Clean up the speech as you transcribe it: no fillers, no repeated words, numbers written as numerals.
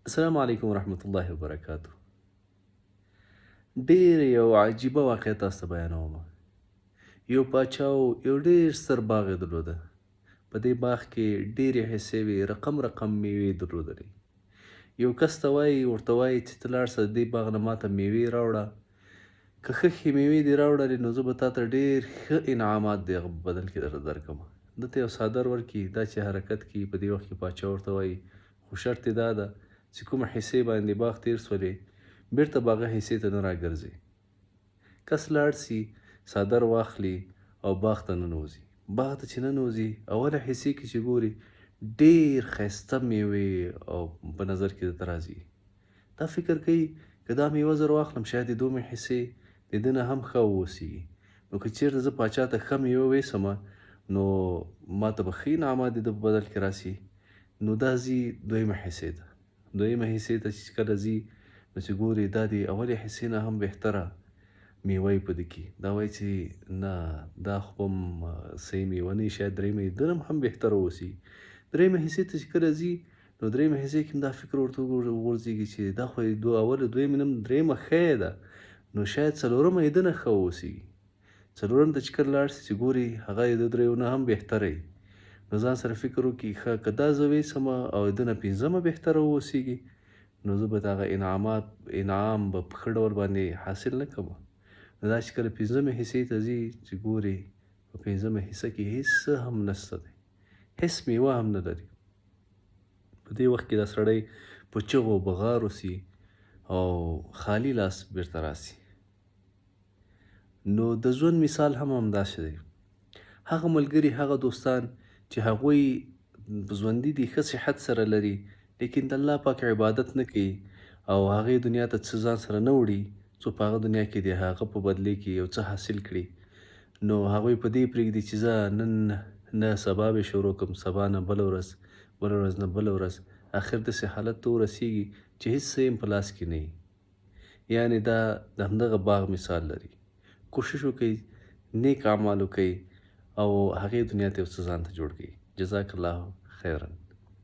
السلام علیکم ورحمت الله وبرکاتو. ډېر یو عجیبه واقعه تاسو ته بیانوم. یو پاچا و، یو ډېر ستر باغ یې درلوده. په دې باغ کې ډېرې حصې وې، رقم رقم میوې یې درلودلې. یو کس ته وایي، ورته وایي چې ته لاړ شه د دې باغ نه ماته میوې راوړه. که ښې میوې دې راوړلې نو زه به تا ته ډېر ښه انعامات د هغه بدل کې درکړم. ده ته یو څادر ورکړي، دا چې حرکت کړي. په دې وخت کې پاچا ورته وایي خو شرط یې دا ده چې کومه حصې باندې باغ تېر سولې بیرته به هغه حصې ته نه راګرځې. کس لاړ سي، څادر واخلي او باغ ته ننوځي. باغ ته چې ننوځي، اوله حصې کې چې ګوري ډېر ښایسته میوې او په نظر کې درته راځي. دا فکر کوي که دا میوه زه واخلم شاید د دومره حصې د ده نه هم ښه واوسېږي. نو که چېرته زه پاچا ته ښه میوه ویسمه نو ما ته به ښه انعامات د ده په بدل کې راسي. نو دا ځي دویمه حصې ته. دویمه حصې ته چې کله ځي نو چې ګوري دا د اولې حصې نه هم بهتره میوه یې په ده کې. دا وایي چې نه دا خو به صحیح میوه نه وي، شاید دریمه یې ده هم بهتره واوسي. دریمه حصې ته چې کله ځي نو دریمه حصې کې هم دا فکر ورته وغورځېږي چې دا خو اوله دویمه نه دریمه ښه یې ده، نو شاید څلورمه یې ده نه ښه واوسېږي. څلورم ته چې کله لاړ شي چې ګوري هغه یې د دریو نه هم بهتره وي. نو ځان سره فکر وکړي ښه که دا زه ویسمه او د ده نه پنځمه بهتره واوسېږي نو زه به د هغه انعام به په ښه ډول باندې حاصل نه کړم. نو دا چې کله پنځمې حصې ته ځي چې ګوري په پنځمه حصه کې هېڅ څه هم نشته دی، هېڅ میوه هم نه لري. په دې وخت کې دا سړی په چغو بغارو سي او خالي لاس بیرته راسي. نو د ژوند مثال هم همداسې دی. هغه ملګري، هغه دوستان چې هغوی ژوندي دي، ښه صحت سره لري، لیکن د الله پاک عبادت نه کوي او هغې دنیا ته څه ځان سره نه وړي څو په هغه دنیا کې د هغه په بدلې کې یو څه حاصل کړي. نو هغوی په دې پرېږدي چې زه نن نه سبا به شروع کړم، سبا نه بله ورځ، بله ورځ نه بله ورځ، اخر داسې حالت ته ورسېږي چې هېڅ څه یې په لاس کې نه وي. یعنې دا د همدغه باغ مثال لري. کوشش وکړئ، نیک اعمال وکړئ او هغې دنیا ته یو څه ځان ته جوړ کړئ. جزاک الله خیرا.